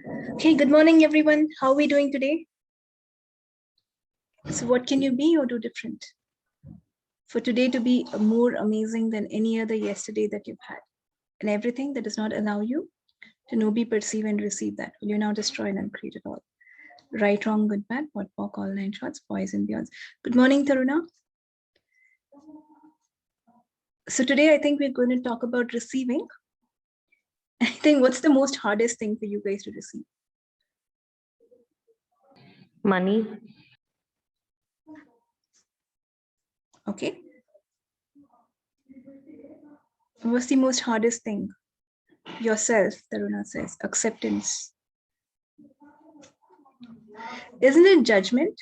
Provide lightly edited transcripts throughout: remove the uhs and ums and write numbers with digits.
Okay, good morning, everyone. How are we doing today? So what can you be or do different for today to be more amazing than any other yesterday that you've had? And everything that does not allow you to know, be, perceive, and receive that, will you now destroy and uncreate it all? Right, wrong, good, bad, what, walk, all nine shots, boys and beyonds. Good morning, Taruna. So today I think we're going to talk about receiving. I think what's the most hardest thing for you guys to receive? Money. Okay. What's the most hardest thing? Yourself, Taruna says. Acceptance. Isn't it judgment?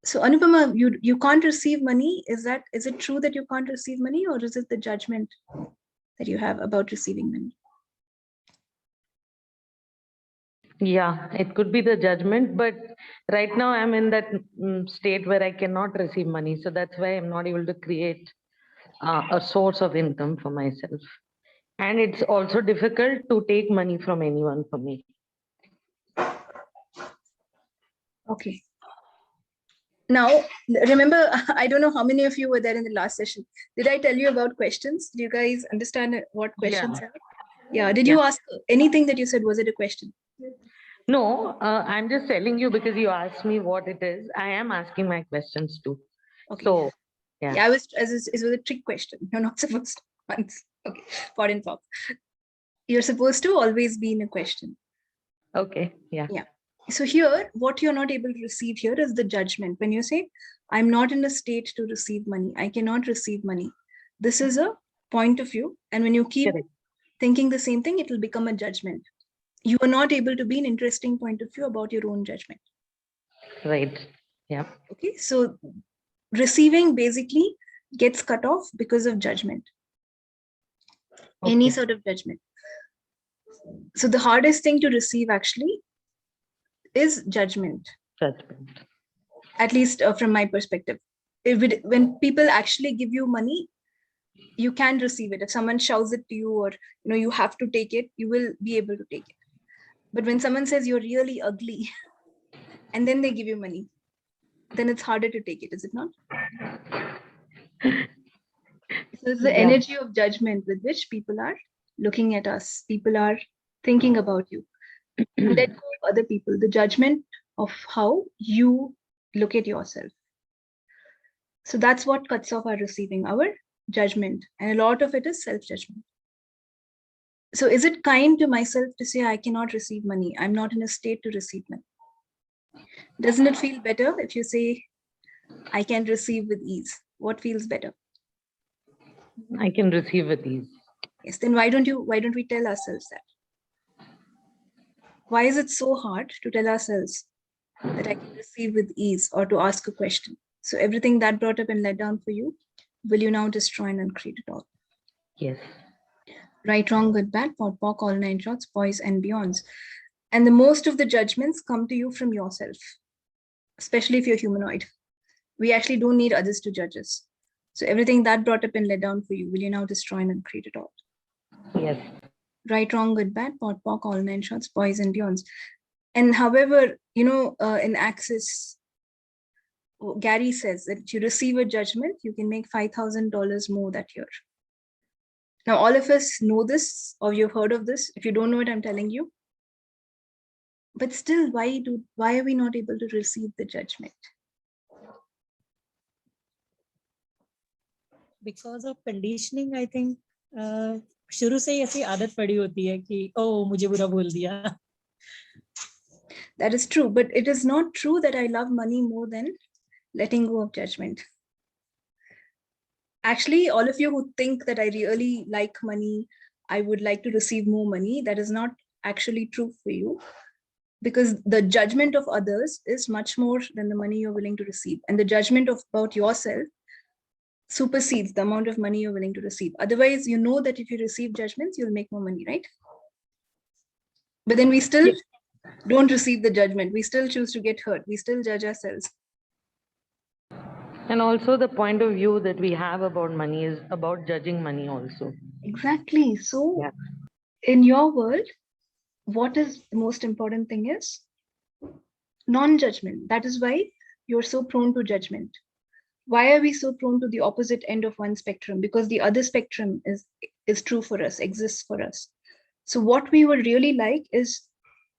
So Anupama, you can't receive money. Is it true that you can't receive money, or is it the judgment that you have about receiving money? Yeah, it could be the judgment, but right now I'm in that state where I cannot receive money. So that's why I'm not able to create a source of income for myself. And it's also difficult to take money from anyone for me. Okay. Now, remember, I don't know how many of you were there in the last session. Did I tell you about questions? Do you guys understand what questions are? Yeah. Did you ask anything that you said? Was it a question? No, I'm just telling you because you asked me what it is. I am asking my questions too. Okay. So, yeah. Yeah, it was a trick question. You're not supposed to answer. Okay. Pardon, Pop. You're supposed to always be in a question. Okay. Yeah. Yeah. So here, what you're not able to receive here is the judgment. When you say, I'm not in a state to receive money, I cannot receive money. This is a point of view. And when you keep thinking the same thing, it will become a judgment. You are not able to be an interesting point of view about your own judgment. Right. Yeah. Okay. So receiving basically gets cut off because of judgment. Okay. Any sort of judgment. So the hardest thing to receive actually is judgment. Judgment. At least from my perspective. When people actually give you money, you can receive it. If someone shouts it to you, or you have to take it, you will be able to take it. But when someone says you're really ugly and then they give you money, then it's harder to take it, is it not? So it's the energy of judgment with which people are looking at us. People are thinking about you. Let go of other people, the judgment of how you look at yourself. So that's what cuts off our receiving, our judgment. And a lot of it is self-judgment. So is it kind to myself to say, I cannot receive money? I'm not in a state to receive money. Doesn't it feel better if you say, I can receive with ease? What feels better? I can receive with ease. Yes, then why don't we tell ourselves that? Why is it so hard to tell ourselves that I can receive with ease, or to ask a question? So everything that brought up and led down for you, will you now destroy and uncreate it all? Yes. Right, wrong, good, bad, pot, pock, all nine shots, boys and beyonds. And the most of the judgments come to you from yourself, especially if you're humanoid. We actually don't need others to judge us. So everything that brought up and led down for you, will you now destroy and uncreate it all? Yes. Right, wrong, good, bad, pot, pock, all nine shots, boys and beyonds. And however, in Access, Gary says that if you receive a judgment, you can make $5,000 more that year. Now, all of us know this, or you've heard of this. If you don't know it, I'm telling you. But still, why are we not able to receive the judgment? Because of conditioning, I think. शुरू से ही ऐसी आदत पड़ी होती है कि मुझे बुरा बोल दिया. That is true, but it is not true that I love money more than letting go of judgment. Actually, all of you who think that I really like money, I would like to receive more money, that is not actually true for you, because the judgment of others is much more than the money you're willing to receive. And the judgment about yourself supersedes the amount of money you're willing to receive. Otherwise, you know that if you receive judgments, you'll make more money, right? But then we still don't receive the judgment. We still choose to get hurt. We still judge ourselves. And also the point of view that we have about money is about judging money also. Exactly. So In your world, what is the most important thing is non-judgment. That is why you're so prone to judgment. Why are we so prone to the opposite end of one spectrum? Because the other spectrum is true for us, exists for us. So what we would really like is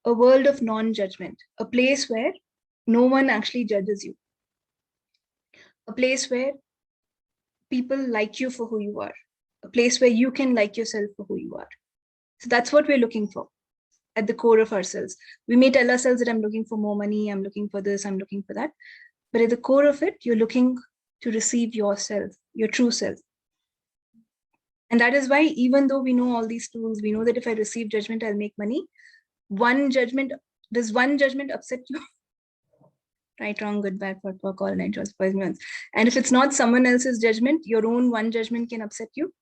a world of non-judgment, a place where no one actually judges you, a place where people like you for who you are, a place where you can like yourself for who you are. So that's what we're looking for at the core of ourselves. We may tell ourselves that I'm looking for more money, I'm looking for this, I'm looking for that. But at the core of it, you're looking to receive yourself, your true self. And that is why, even though we know all these tools, we know that if I receive judgment, I'll make money. Does one judgment upset you? Right, wrong, good, bad, POD, all nine shorts, boys, men. And if it's not someone else's judgment, your own one judgment can upset you.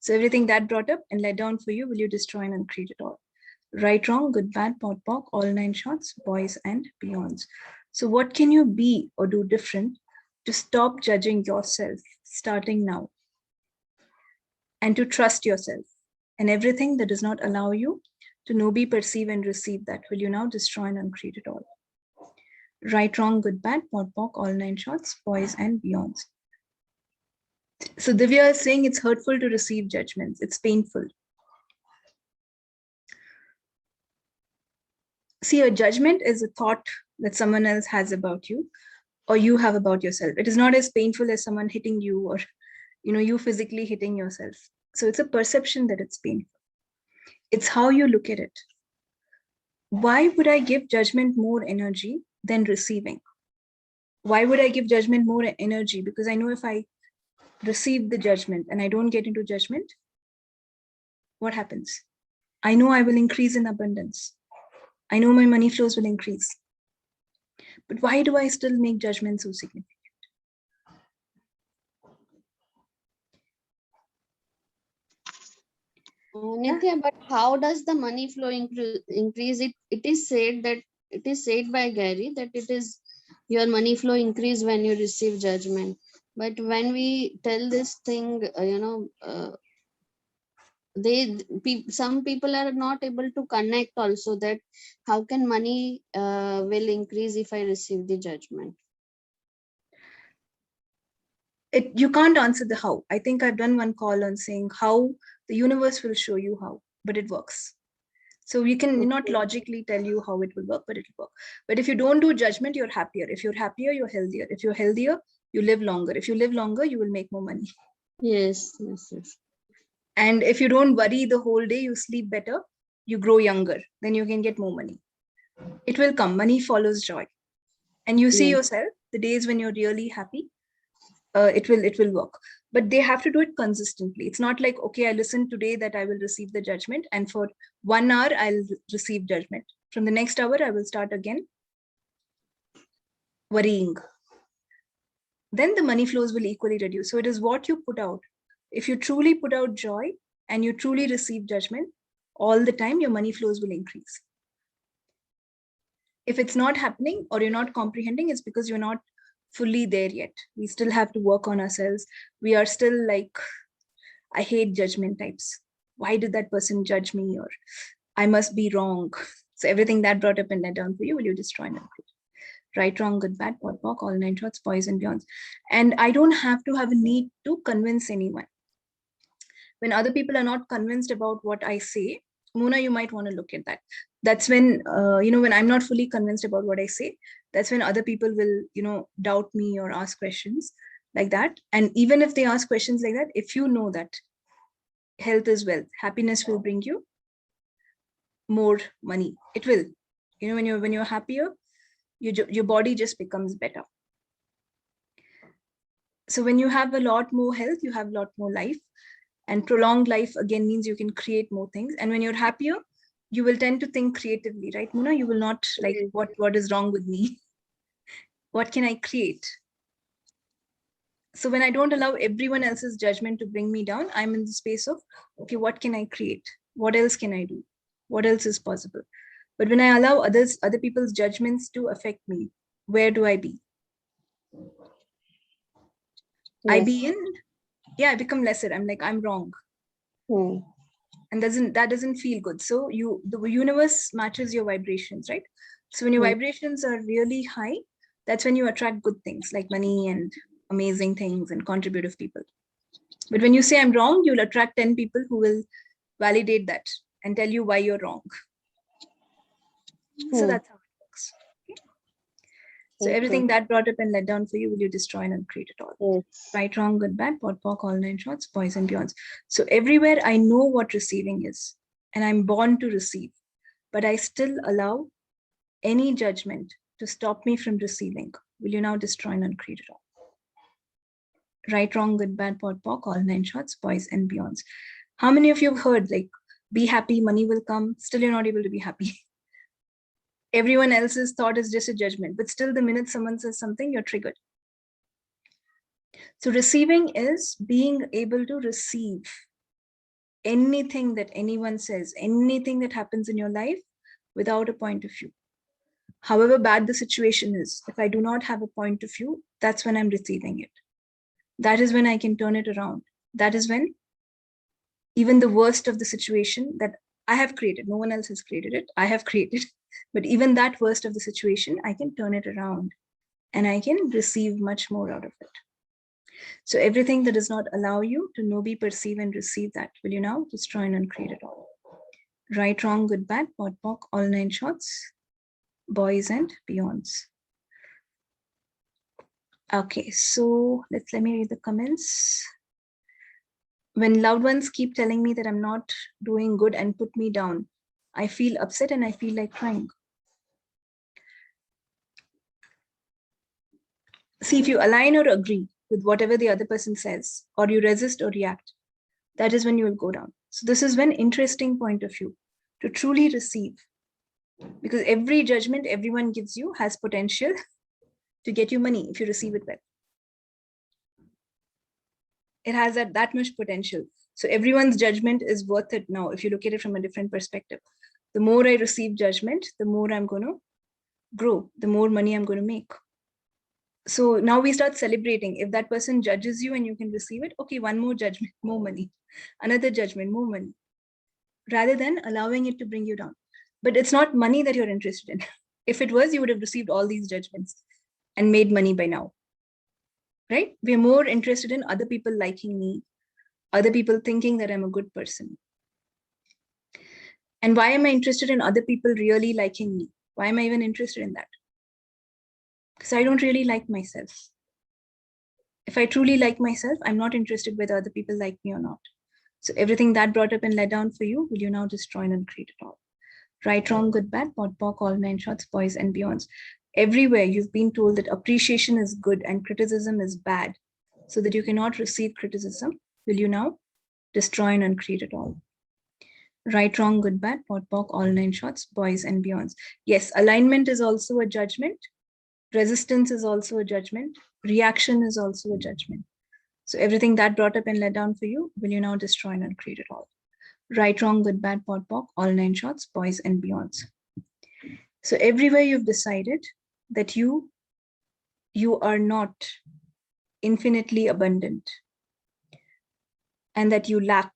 So everything that brought up and let down for you, will you destroy and uncreate it all? Right, wrong, good, bad, POD, all nine shorts, boys and beyonds. So what can you be or do different to stop judging yourself starting now? And to trust yourself and everything that does not allow you to know, be, perceive, and receive that, will you now destroy and uncreate it all? Right, wrong, good, bad, POD, all nine shorts, boys and beyonds. So Divya is saying it's hurtful to receive judgments. It's painful. See, a judgment is a thought that someone else has about you or you have about yourself. It is not as painful as someone hitting you or you physically hitting yourself. So it's a perception that it's painful. It's how you look at it. Why would I give judgment more energy than receiving? Why would I give judgment more energy? Because I know if I receive the judgment and I don't get into judgment, what happens? I know I will increase in abundance. I know my money flows will increase. But why do I still make judgment so significant? Nithya, but how does the money flow increase? It is said that it is said by Gary that it is your money flow increase when you receive judgment. But when we tell this thing, some people are not able to connect also that how can money will increase if I receive the judgment. You can't answer the how. I think I've done one call on saying how the universe will show you how, but it works. So we can not logically tell you how it will work, but it will work. But if you don't do judgment, you're happier. If you're happier, you're healthier. If you're healthier, you live longer. If you live longer, you will make more money. Yes. And if you don't worry the whole day, you sleep better, you grow younger, then you can get more money. It will come. Money follows joy. And you see yourself, the days when you're really happy, it will work. But they have to do it consistently. It's not like, okay, I listened today that I will receive the judgment, and for 1 hour I'll receive judgment. From the next hour I will start again worrying. Then the money flows will equally reduce. So it is what you put out. If you truly put out joy and you truly receive judgment all the time, your money flows will increase. If it's not happening or you're not comprehending, it's because you're not fully there yet. We still have to work on ourselves. We are still like, I hate judgment types. Why did that person judge me? Or I must be wrong. So everything that brought up and let down for you, will you destroy and uncreate? Right, wrong, good, bad, POD, all nine shorts, boys and beyonds. And I don't have to have a need to convince anyone. When other people are not convinced about what I say, Mona, you might want to look at that. That's when, when I'm not fully convinced about what I say, that's when other people will, doubt me or ask questions like that. And even if they ask questions like that, if you know that health is wealth, happiness will bring you more money. It will. When you're happier, your body just becomes better. So when you have a lot more health, you have a lot more life. And prolonged life again means you can create more things. And when you're happier, you will tend to think creatively, right, Mona? You will not like, what is wrong with me? What can I create? So when I don't allow everyone else's judgment to bring me down, I'm in the space of, okay, what can I create? What else can I do? What else is possible? But when I allow other people's judgments to affect me, where do I be? I become lesser. I'm like, I'm wrong. And that doesn't feel good. So the universe matches your vibrations, right? So when your vibrations are really high, that's when you attract good things like money and amazing things and contributive people. But when you say I'm wrong, you'll attract 10 people who will validate that and tell you why you're wrong. So that's how it works. Okay? So everything that brought up and let down for you, will you destroy and uncreate it all? Right, wrong, good, bad, pot, pock, all 9 shorts, boys and beyonds. So everywhere I know what receiving is, and I'm born to receive, but I still allow any judgment to stop me from receiving. Will you now destroy and uncreate it all? Right, wrong, good, bad, pot, pock, all 9 shorts, boys and beyonds. How many of you have heard like, be happy, money will come, still you're not able to be happy? Everyone else's thought is just a judgment, but still the minute someone says something, you're triggered. So receiving is being able to receive anything that anyone says, anything that happens in your life without a point of view. However bad the situation is, if I do not have a point of view, that's when I'm receiving it. That is when I can turn it around. That is when even the worst of the situation that I have created, no one else has created it, I have created, but even that worst of the situation, I can turn it around and I can receive much more out of it. So everything that does not allow you to know, be, perceive, and receive that, will you now destroy and uncreate it all? Right, wrong, good, bad, pot, pock, all 9 shorts, boys and beyonds. Okay, so let me read the comments. When loved ones keep telling me that I'm not doing good and put me down, I feel upset and I feel like crying. See, if you align or agree with whatever the other person says, or you resist or react, that is when you will go down. So this is an interesting point of view to truly receive, because every judgment everyone gives you has potential to get you money if you receive it well. It has that much potential. So everyone's judgment is worth it now if you look at it from a different perspective. The more I receive judgment, the more I'm going to grow, the more money I'm going to make. So now we start celebrating. If that person judges you and you can receive it, okay, one more judgment, more money, another judgment, more money, rather than allowing it to bring you down. But it's not money that you're interested in. If it was, you would have received all these judgments and made money by now, right? We're more interested in other people liking me, other people thinking that I'm a good person. And why am I interested in other people really liking me? Why am I even interested in that? Because I don't really like myself. If I truly like myself, I'm not interested whether other people like me or not. So everything that brought up and let down for you, will you now destroy and uncreate it all? Right, wrong, good, bad, pot, pock, all 9 shorts, boys and beyonds. Everywhere you've been told that appreciation is good and criticism is bad, so that you cannot receive criticism, will you now destroy and uncreate it all? Right, wrong, good, bad, pot, pock, all 9 shorts, boys and beyonds. Yes, alignment is also a judgment. Resistance is also a judgment. Reaction is also a judgment. So everything that brought up and let down for you, will you now destroy and uncreate it all? Right, wrong, good, bad, pot, pock, all 9 shorts, boys and beyonds. So everywhere you've decided that you are not infinitely abundant and that you lack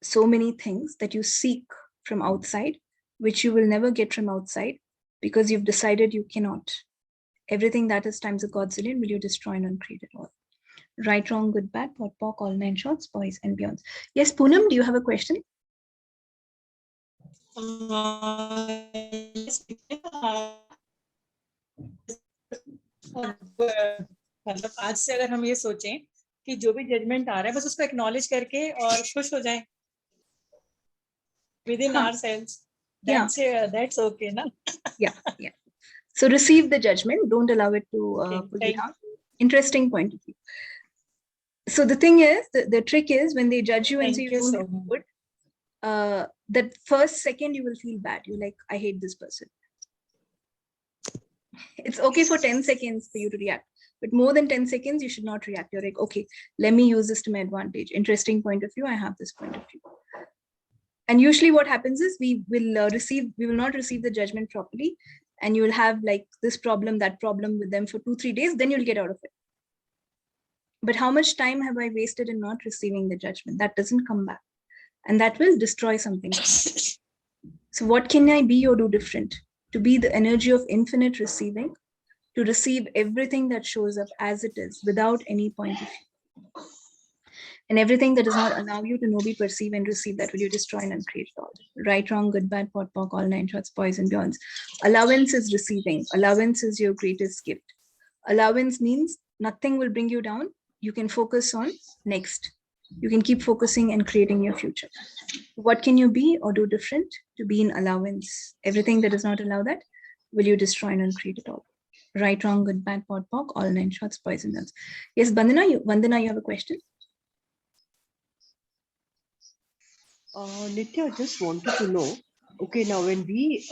so many things that you seek from outside, which you will never get from outside because you've decided you cannot. Everything that is times a godzillion, will you destroy and uncreate it all? Right, wrong, good, bad, pot, pock, all 9 shorts, boys and beyonds. Yes, Poonam, do you have a question? मतलब आज से अगर हम ये सोचें कि जो भी जजमेंट आ रहा है बस उसको एक्नॉलेज करके और खुश हो जाएं within ourselves. That's okay, na? Yeah. So receive the judgment. Don't allow it to pull you down. Interesting point of view. So the thing is, the trick is when they judge you and say you don't do good, that first second you will feel bad. You're like, I hate this person. It's okay for 10 seconds for you to react, but more than 10 seconds, you should not react. You're like, okay, let me use this to my advantage. Interesting point of view. I have this point of view. And usually what happens is we will not receive the judgment properly. And you will have like this problem, that problem with them for 2-3 days, then you'll get out of it. But how much time have I wasted in not receiving the judgment? That doesn't come back. and that will destroy something. So what can I be or do different? To be the energy of infinite receiving, to receive everything that shows up as it is without any point of view. And everything that does not allow you to know, be, perceive, and receive, that will you destroy and uncreate it all. Right, wrong, good, bad, pot, pock, all nine shots, boys and beyonds. Allowance is receiving. Allowance is your greatest gift. Allowance means nothing will bring you down. You can focus on next. You can keep focusing and creating your future. What can you be or do different? To be in allowance. Everything that does not allow that, will you destroy and uncreate it all. Right, wrong, good, bad, pot, pock, all nine shots, boys and beyonds. Yes, Vandana, you have a question? Nithya, I just wanted to know, okay, now when we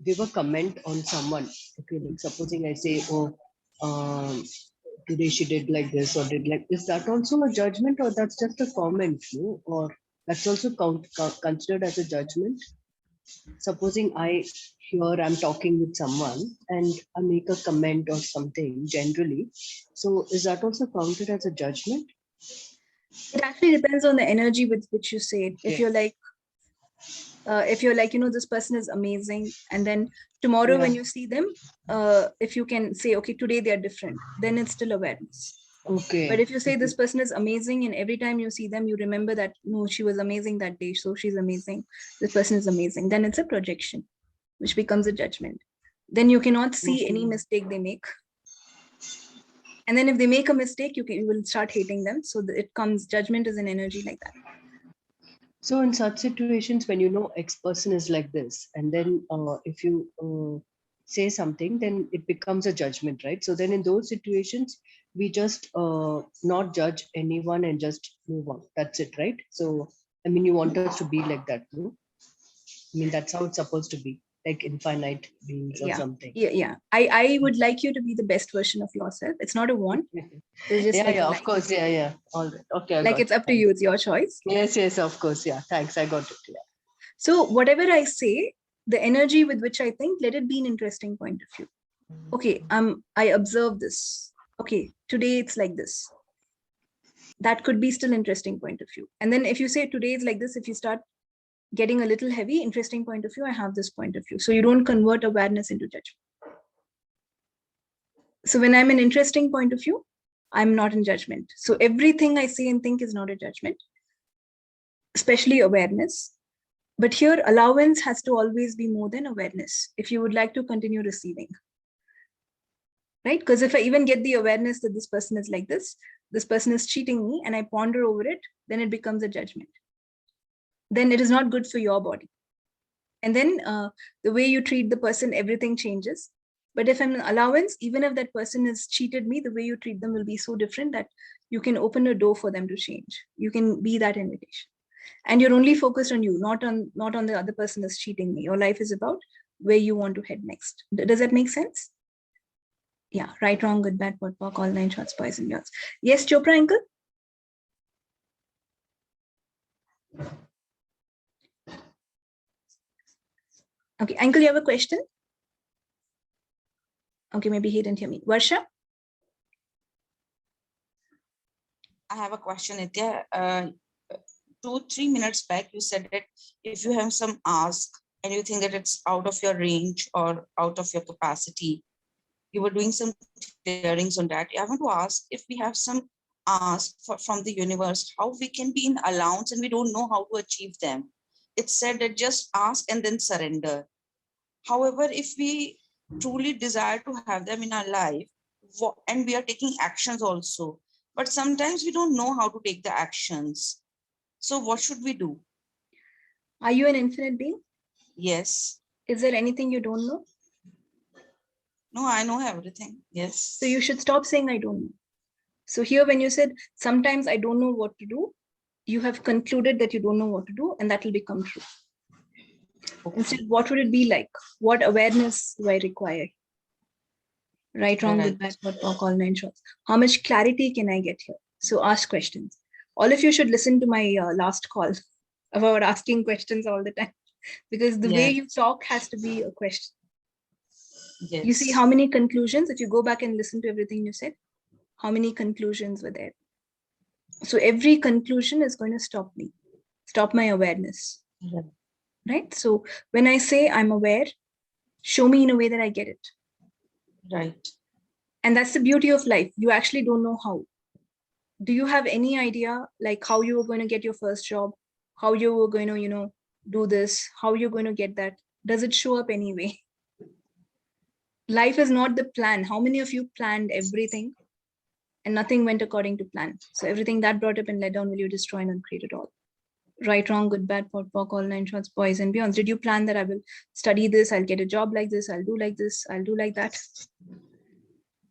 give a comment on someone, okay, like supposing I say, oh, today she did like this or did like, is that also a judgment or that's just a comment, no? Or that's also considered as a judgment? Supposing I'm talking with someone and I make a comment or something generally, so is that also counted as a judgment? It actually depends on the energy with which you say it. If you're like, this person is amazing, and then tomorrow when you see them, if you can say, okay, today they are different, then it's still awareness. Okay. But if you say this person is amazing, and every time you see them, you remember that, no, she was amazing that day, so she's amazing. This person is amazing. Then it's a projection, which becomes a judgment. Then you cannot see any mistake they make. And then if they make a mistake, you will start hating them. So it comes, judgment is an energy like that. So in such situations, when you know X person is like this, and then if you say something, then it becomes a judgment, right? So then in those situations, we just not judge anyone and just move on. That's it, right? So, I mean, you want us to be like that, no? I mean, that's how it's supposed to be, like infinite beings or something. Yeah. I would like you to be the best version of yourself. It's not a want. It's just Yeah, of course. Yeah. All right. Okay. Like it's up to you. It's your choice. Yes, of course. Yeah. Thanks. I got it. Yeah. So whatever I say, the energy with which I think, let it be an interesting point of view. Okay, I observe this. Okay, today it's like this. That could be still interesting point of view. And then if you say today is like this, if you start getting a little heavy, interesting point of view, I have this point of view. So you don't convert awareness into judgment. So when I'm an interesting point of view, I'm not in judgment. So everything I say and think is not a judgment, especially awareness. But here, allowance has to always be more than awareness if you would like to continue receiving. Right? Because if I even get the awareness that this person is like this person is cheating me, and I ponder over it, then it becomes a judgment. Then it is not good for your body. And then the way you treat the person, everything changes. But if I'm in allowance, even if that person has cheated me, the way you treat them will be so different that you can open a door for them to change. You can be that invitation. And you're only focused on you, not on the other person that's cheating me. Your life is about where you want to head next. Does that make sense? Yeah, right, wrong, good, bad, pot, pock, all nine shots, boys and girls. Yes, Chopra uncle? Okay, uncle, you have a question? Okay, maybe he didn't hear me. Varsha? I have a question, Nithya. 2-3 minutes back, you said that if you have some ask and you think that it's out of your range or out of your capacity, you were doing some clearings on that. I want to ask if we have some ask from the universe, how we can be in allowance and we don't know how to achieve them. It's said that just ask and then surrender. However, if we truly desire to have them in our life, and we are taking actions also, but sometimes we don't know how to take the actions. So what should we do? Are you an infinite being? Yes. Is there anything you don't know? No, I know everything. Yes. So you should stop saying I don't know. So here when you said, sometimes I don't know what to do, you have concluded that you don't know what to do, and that will become true. Okay. Instead, what would it be like? What awareness do I require? Right, wrong, good, bad, what, talk, all nine shots. How much clarity can I get here? So ask questions. All of you should listen to my last call about asking questions all the time, because the way you talk has to be a question. Yes. You see how many conclusions, if you go back and listen to everything you said, how many conclusions were there? So every conclusion is going to stop me. stop my awareness. Right. Right? So when I say I'm aware, show me in a way that I get it. Right. And that's the beauty of life. You actually don't know how. Do you have any idea like how you were going to get your first job, how you were going to, do this, how you're going to get that? Does it show up anyway? Life is not the plan. How many of you planned everything and nothing went according to plan? So everything that brought up and led down, will you destroy and uncreate it all? Right, wrong, good, bad, pot, pock, all nine shorts, boys and beyonds. Did you plan that I will study this, I'll get a job like this, I'll do like this, I'll do like that?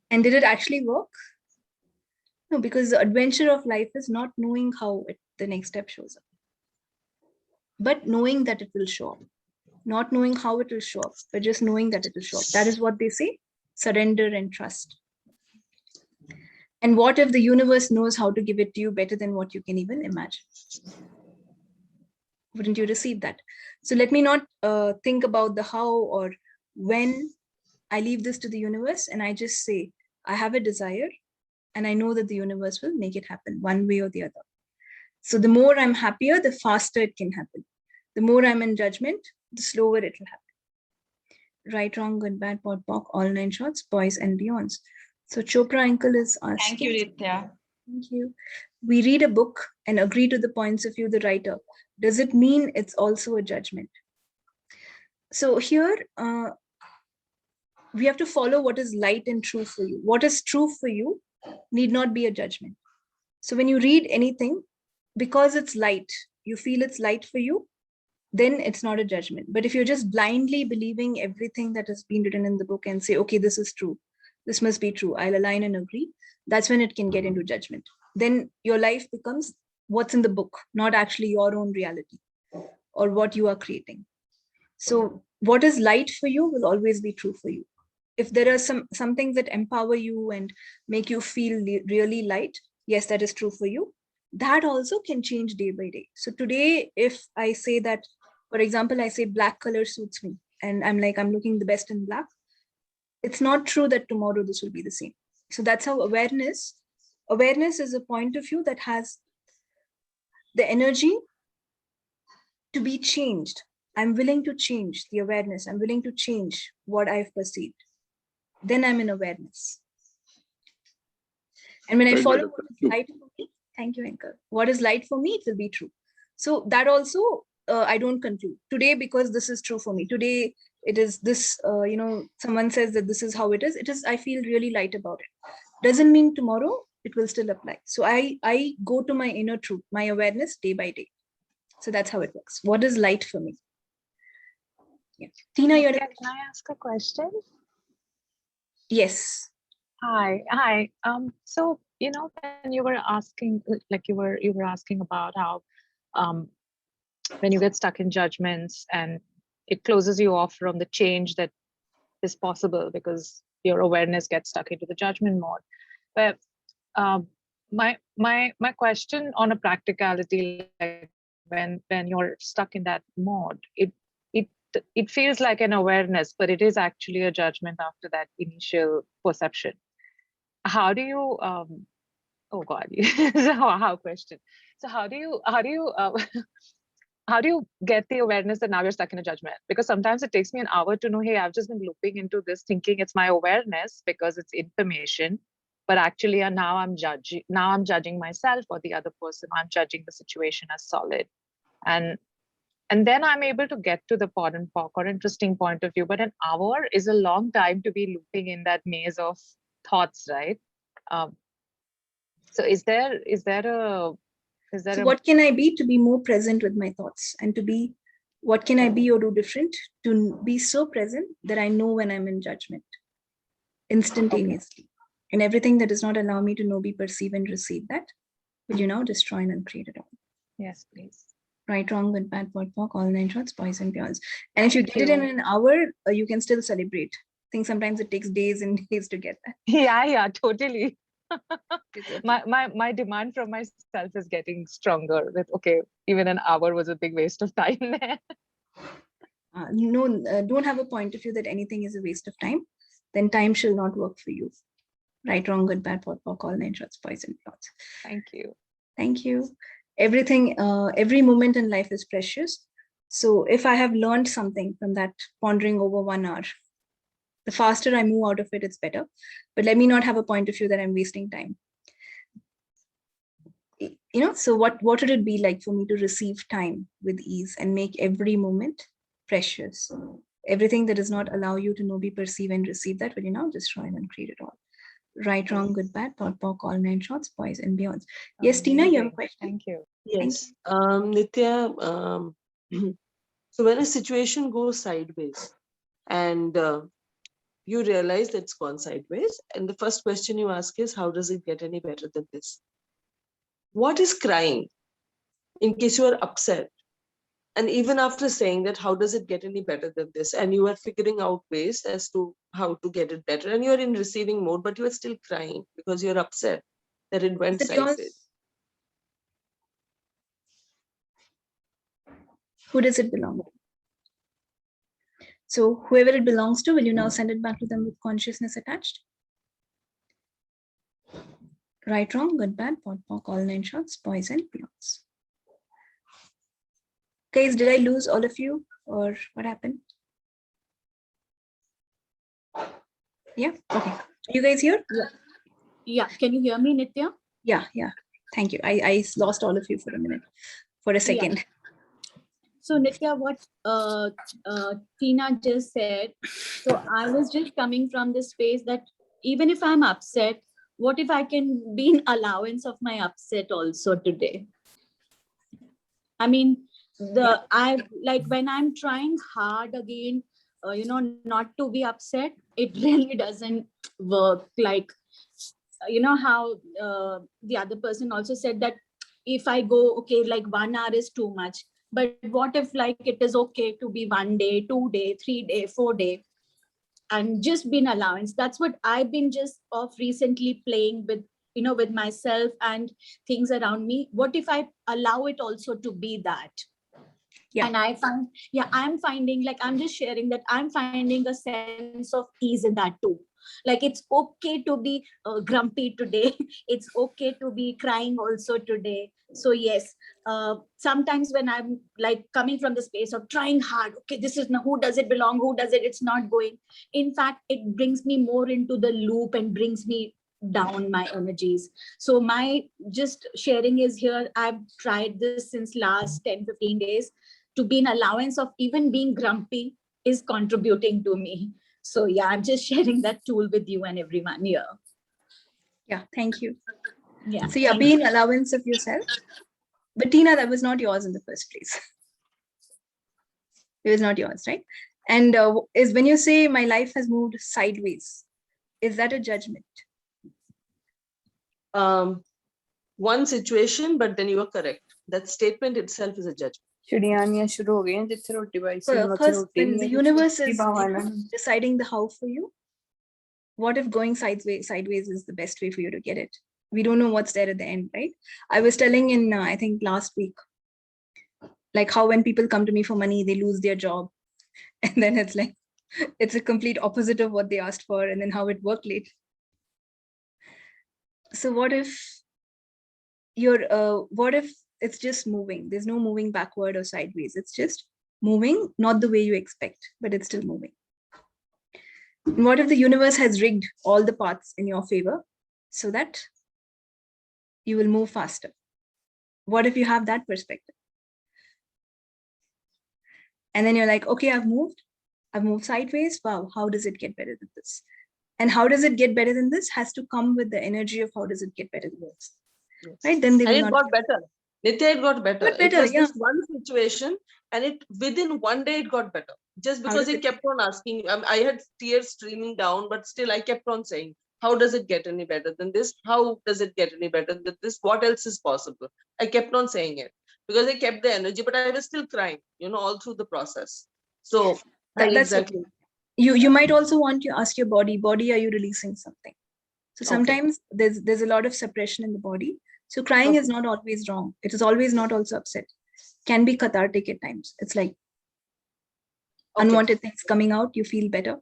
And did it actually work? No, because the adventure of life is not knowing how the next step shows up, but knowing that it will show up. Not knowing how it will show up, but just knowing that it will show up. That is what they say, surrender and trust. And what if the universe knows how to give it to you better than what you can even imagine? Wouldn't you receive that? So let me not think about the how or when. I leave this to the universe and I just say, I have a desire and I know that the universe will make it happen one way or the other. So the more I'm happier, the faster it can happen. The more I'm in judgment, the slower it will happen. Right, wrong, good, bad, pot, pock, all nine shorts, boys and beyonds. So Chopra uncle is asking. Thank you, Nithya. Thank you. We read a book and agree to the points of view the writer. Does it mean it's also a judgment? So here, we have to follow what is light and true for you. What is true for you need not be a judgment. So when you read anything, because it's light, you feel it's light for you, then it's not a judgment. But if you're just blindly believing everything that has been written in the book and say, okay, this is true, this must be true, I'll align and agree, that's when it can get into judgment. Then your life becomes what's in the book, not actually your own reality or what you are creating. So what is light for you will always be true for you. If there are some things that empower you and make you feel really light, yes, that is true for you. That also can change day by day. So today, if I say that, for example, I say black color suits me and I'm looking the best in black, it's not true that tomorrow this will be the same. So that's how awareness is a point of view that has the energy to be changed. I'm willing to change the awareness. I'm willing to change what I've perceived. Then I'm in awareness. And when I follow what is light for me, thank you, Anchor. What is light for me, it will be true. So that also, I don't conclude today because this is true for me. Today, it is this, someone says that this is how it is, I feel really light about it. Doesn't mean tomorrow it will still apply. So I go to my inner truth, my awareness day by day. So that's how it works. What is light for me? Yeah. Tina, you're Can I ask a question? Yes. Hi. So when you were asking, like you were asking about how when you get stuck in judgments and it closes you off from the change that is possible because your awareness gets stuck into the judgment mode. But my question on a practicality, like when you're stuck in that mode, it feels like an awareness, but it is actually a judgment after that initial perception. How do you oh god how question. So how do you how do you get the awareness that now you're stuck in a judgment? Because sometimes it takes me an hour to know, hey, I've just been looping into this thinking it's my awareness because it's information, but actually now I'm judging myself or the other person. I'm judging the situation as solid, and then I'm able to get to the pod and pock or interesting point of view. But an hour is a long time to be looping in that maze of thoughts, right? So is there So what can I be to be more present with my thoughts and to be, what can I be or do different to be so present that I know when I'm in judgment instantaneously? And everything that does not allow me to know, be, perceive and receive that, will you now destroy and uncreate it all? Yes, please. Right, wrong, good, bad, pod, pock, all nine shorts, boys and beyonds. And if you get it in an hour, you can still celebrate. I think sometimes it takes days and days to get that. Yeah, totally. My demand from myself is getting stronger with, okay, even an hour was a big waste of time there. Don't have a point of view that anything is a waste of time, then time shall not work for you. Right, wrong, good, bad, pod, pock, all nine shorts, boys and beyonds. Thank you. Thank you. Everything, every moment in life is precious. So if I have learned something from that pondering over 1 hour, the faster I move out of it, it's better. But let me not have a point of view that I'm wasting time. So what would it be like for me to receive time with ease and make every moment precious? Everything that does not allow you to know, be, perceive, and receive that, will you now destroy and uncreate it all? Right, wrong, good, bad, thought, talk, all 9 shots, boys and beyonds. Yes, Tina, you have a Amazing. question? Thank you. Yes. Nithya, so when a situation goes sideways and you realize that it's gone sideways, and the first question you ask is, how does it get any better than this? What is crying in case you are upset? And even after saying that, how does it get any better than this? And you are figuring out ways as to how to get it better. And you're in receiving mode, but you are still crying because you're upset that it went Is it yours? sideways. Who does it belong to? So whoever it belongs to, will you now send it back to them with consciousness attached? Right, wrong, good, bad, pot, pock, all 9 shots, boys and beyonds. Guys, did I lose all of you or what happened? Yeah, okay. Are you guys here? Yeah, can you hear me, Nithya? Yeah. Thank you. I lost all of you for a minute, for a second. So Nithya, what Tina just said, so I was just coming from the space that even if I'm upset, what if I can be in allowance of my upset also today? I mean, I like when I'm trying hard again, not to be upset, it really doesn't work. Like, how the other person also said that if I go, okay, like 1 hour is too much. But what if like it is okay to be 1 day, 2 day, 3 day, 4 day, and just be an allowance? That's what I've been just of recently playing with, with myself and things around me. What if I allow it also to be that? Yeah. And I'm finding, like, I'm just sharing that I'm finding a sense of ease in that too. Like, it's okay to be grumpy today. It's okay to be crying also today. So yes, sometimes when I'm like coming from the space of trying hard, okay, this is who does it belong, who does it, it's not going. In fact, it brings me more into the loop and brings me down my energies. So my just sharing is here. I've tried this since last 10-15 days to be an allowance of even being grumpy is contributing to me. So yeah, I'm just sharing that tool with you and everyone here. Yeah, thank you. Yeah. So yeah, be an allowance of yourself. But Tina, that was not yours in the first place. It was not yours, right? And is when you say my life has moved sideways, is that a judgment? One situation, but then you are correct. That statement itself is a judgment. Because when the universe is deciding the how for you, what if going sideways is the best way for you to get it? We don't know what's there at the end, right? I was telling in, I think last week, like how when people come to me for money, they lose their job. And then it's like, it's a complete opposite of what they asked for and then how it worked late. So what if it's just moving? There's no moving backward or sideways. It's just moving, not the way you expect, but it's still moving. And what if the universe has rigged all the paths in your favor so that you will move faster? What if you have that perspective? And then you're like, okay, I've moved sideways. Wow, how does it get better than this? And how does it get better than this has to come with the energy of how does it get better than this? Yes. Right? Then they will and it got better. Nithya, it got better. It was just one situation, and it within 1 day it got better. Just because he kept on asking, I had tears streaming down, but still I kept on saying, how does it get any better than this? How does it get any better than this? What else is possible? I kept on saying it because I kept the energy, but I was still crying, all through the process. So that's exactly. Okay. You might also want to ask your body, are you releasing something? So sometimes there's a lot of suppression in the body. So crying is not always wrong. It is always not also upset. Can be cathartic at times. It's like unwanted things coming out, you feel better.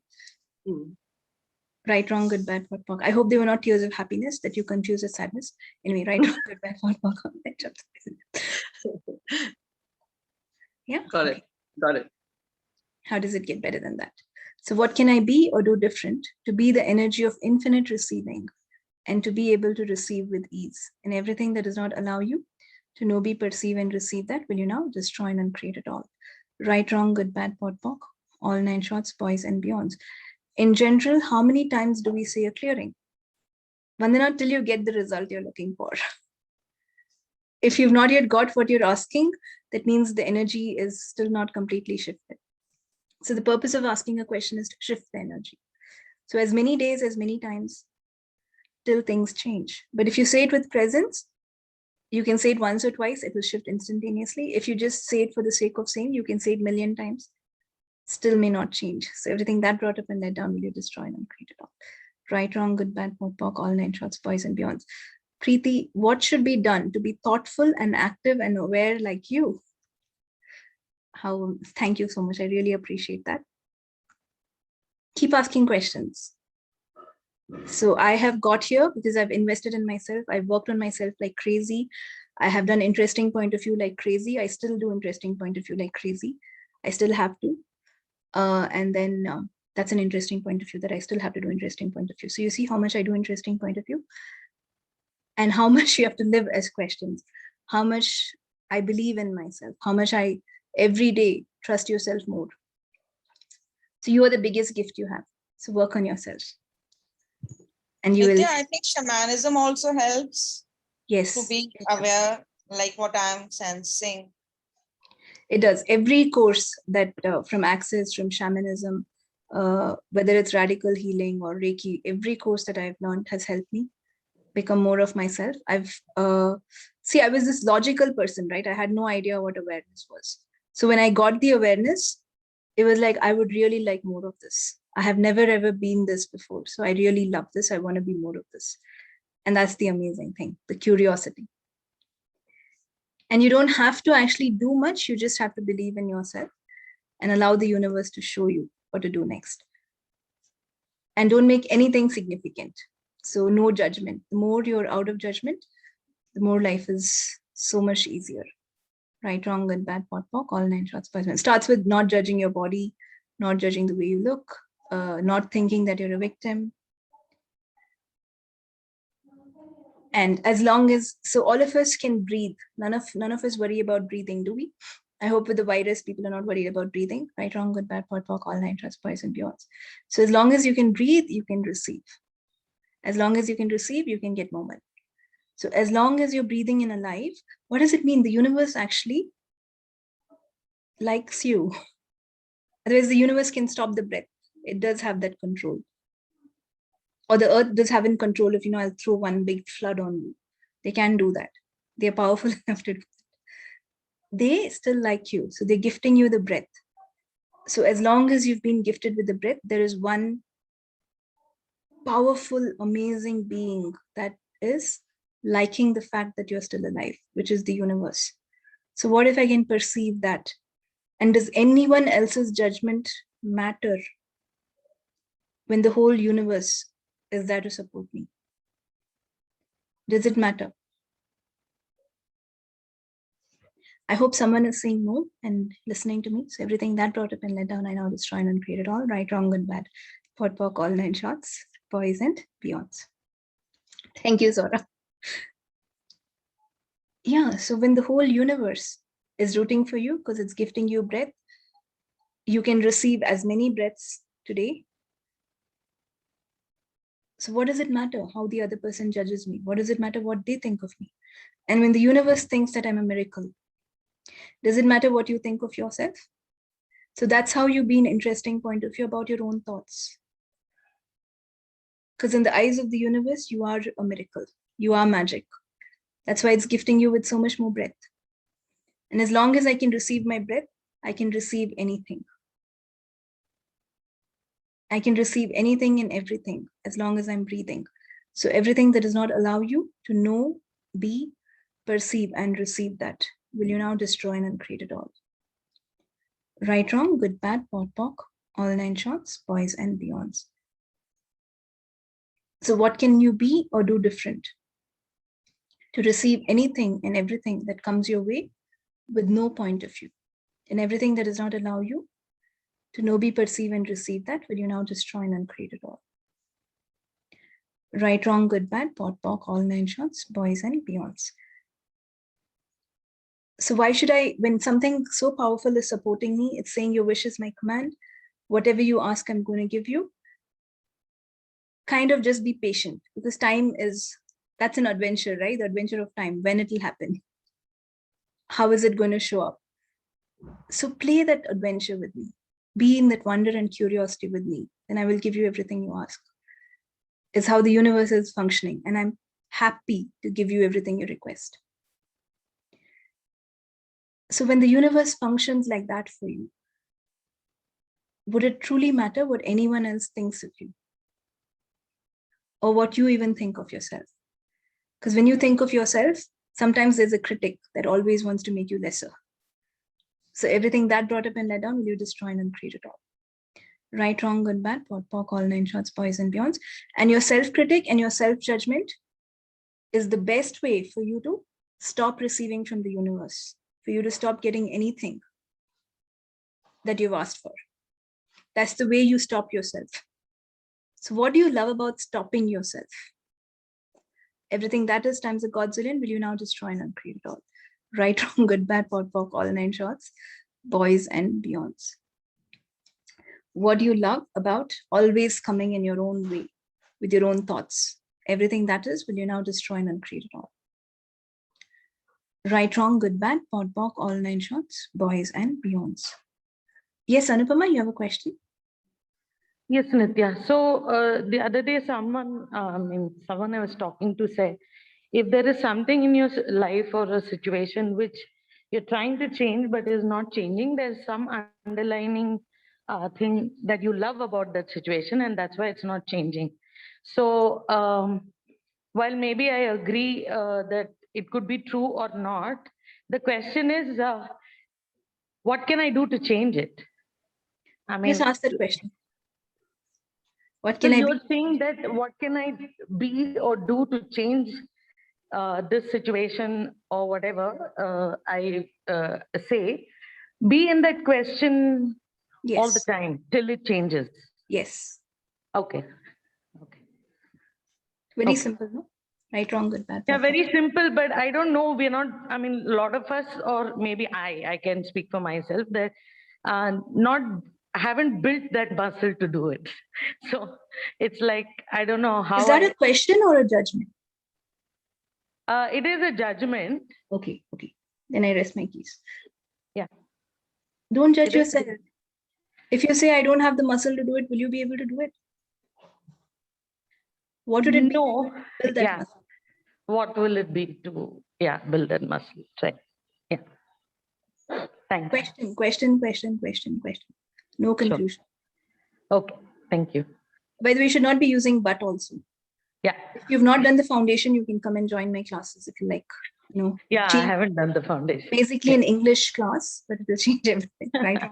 Right, wrong, good, bad, POD, POC. I hope they were not tears of happiness that you confuse with sadness. Anyway, right, wrong, good, bad, POD, POC. Yeah. Got it. Okay. Got it. How does it get better than that? So what can I be or do different to be the energy of infinite receiving and to be able to receive with ease? And everything that does not allow you to know, be, perceive, and receive that, will you now destroy and uncreate it all? Right, wrong, good, bad, POD, POC, all 9 shorts, boys and beyonds. In general, how many times do we say a clearing? Vandana, till you get the result you're looking for. If you've not yet got what you're asking, that means the energy is still not completely shifted. So the purpose of asking a question is to shift the energy. So as many days, as many times, till things change. But if you say it with presence, you can say it once or twice, it will shift instantaneously. If you just say it for the sake of saying, you can say it a million times, still may not change. So everything that brought up and let down, will you destroy and uncreate it all? Right, wrong, good, bad, POD, POC, all 9 shorts, boys and beyonds. Preeti, what should be done to be thoughtful and active and aware like you? Thank you so much. I really appreciate that. Keep asking questions. So I have got here because I've invested in myself. I've worked on myself like crazy. I have done interesting point of view like crazy. I still do interesting point of view like crazy. I still have to. And then that's an interesting point of view that I still have to do interesting point of view. So you see how much I do interesting point of view and how much you have to live as questions, how much I believe in myself, how much I every day trust yourself more. So you are the biggest gift you have. So work on yourself. And you will. I think shamanism also helps. Yes. To be aware, like what I'm sensing. It does. Every course that from Access, from shamanism, whether it's radical healing or Reiki, every course that I've learned has helped me become more of myself. I was this logical person, right? I had no idea what awareness was. So when I got the awareness, it was like, I would really like more of this. I have never ever been this before. So I really love this. I want to be more of this. And that's the amazing thing, the curiosity. And you don't have to actually do much. You just have to believe in yourself and allow the universe to show you what to do next. And don't make anything significant. So no judgment. The more you're out of judgment, the more life is so much easier. Right, wrong, good, bad, POD, POC, all 9 shorts. Starts with not judging your body, not judging the way you look, not thinking that you're a victim. And as long as, so all of us can breathe. None of us worry about breathing, do we? I hope with the virus, people are not worried about breathing. Right, wrong, good, bad, POD, POC, all 9 shorts, boys and beyonds. So as long as you can breathe, you can receive. As long as you can receive, you can get more money. So as long as you're breathing and alive, what does it mean? The universe actually likes you. Otherwise, the universe can stop the breath. It does have that control. Or the earth does have in control if, I'll throw one big flood on you. They can do that. They're powerful enough to do that. They still like you. So they're gifting you the breath. So as long as you've been gifted with the breath, there is one powerful, amazing being that is liking the fact that you're still alive, which is the universe. So what if I can perceive that? And does anyone else's judgment matter when the whole universe is there to support me? Does it matter? I hope someone is saying no and listening to me. So everything that brought up and let down, I now destroy and uncreate it all. Right, wrong, good, bad. POD, POC, all 9 shorts, boys and beyonds. Thank you, Zora. Yeah, so when the whole universe is rooting for you because it's gifting you breath, you can receive as many breaths today. So what does it matter how the other person judges me? What does it matter what they think of me? And when the universe thinks that I'm a miracle, does it matter what you think of yourself? So that's how you be an interesting point of view about your own thoughts. Because in the eyes of the universe, you are a miracle. You are magic. That's why it's gifting you with so much more breath. And as long as I can receive my breath, I can receive anything. I can receive anything and everything as long as I'm breathing. So everything that does not allow you to know, be, perceive, and receive that, will you now destroy and uncreate it all? Right, wrong, good, bad, POD, POC, all 9 shorts, boys and beyonds. So what can you be or do different to receive anything and everything that comes your way with no point of view? And everything that does not allow you to know, be, perceive, and receive that, will you now destroy and uncreate it all? Right, wrong, good, bad, pot, pock, all 9 shots, boys and beyonds. So why should I, when something so powerful is supporting me, it's saying your wish is my command, whatever you ask, I'm going to give you. Kind of just be patient, because time is, that's an adventure, right? The adventure of time, when it will happen. How is it going to show up? So play that adventure with me. Be in that wonder and curiosity with me. Then I will give you everything you ask. It's how the universe is functioning. And I'm happy to give you everything you request. So when the universe functions like that for you, would it truly matter what anyone else thinks of you? Or what you even think of yourself? Because when you think of yourself, sometimes there's a critic that always wants to make you lesser. So everything that brought up and let down, will you destroy and uncreate it all? Right, wrong, good, bad, pot, pock, all 9 shots, boys and beyonds. And your self-critic and your self-judgment is the best way for you to stop receiving from the universe, for you to stop getting anything that you've asked for. That's the way you stop yourself. So what do you love about stopping yourself? Everything that is times a godzillion, will you now destroy and uncreate it all? Right, wrong, good, bad, pot, pock, all 9 shots, boys and beyonds. What do you love about always coming in your own way, with your own thoughts? Everything that is, will you now destroy and uncreate it all? Right, wrong, good, bad, pot, pock, all 9 shots, boys and beyonds. Yes, Anupama, you have a question? Yes, Nithya. So the other day, someone I was talking to say, if there is something in your life or a situation which you're trying to change but is not changing, there's some underlining thing that you love about that situation, and that's why it's not changing. So while maybe I agree that it could be true or not, the question is, what can I do to change it? I mean, Just ask that question. What so can I you're be? saying that what can I be or do to change this situation or whatever I say, be in that question all the Yes, time till it changes. yes. Okay. Okay. Very Okay. simple, no? Right, wrong, good, bad. Yeah, pot, pock. very simple, but I don't know. We're not, I mean, a lot of us, or maybe I can speak for myself, that not haven't built that muscle to do it. So it's like, I don't know how Is that a question or a judgment? it is a judgment. Okay, okay. Then I rest my case. Yeah. Don't judge It is- yourself. If you say, I don't have the muscle to do it, will you be able to do it? What would it be? No. Build that Yeah. muscle. What will it be to, build that muscle? Right. Yeah. Thanks. Question. No conclusion. Okay. Thank you. By the way, you should not be using but also. Yeah. If you've not done the foundation, you can come and join my classes if you like. Yeah, I change- haven't done the foundation. basically an English class, but it will change everything, right?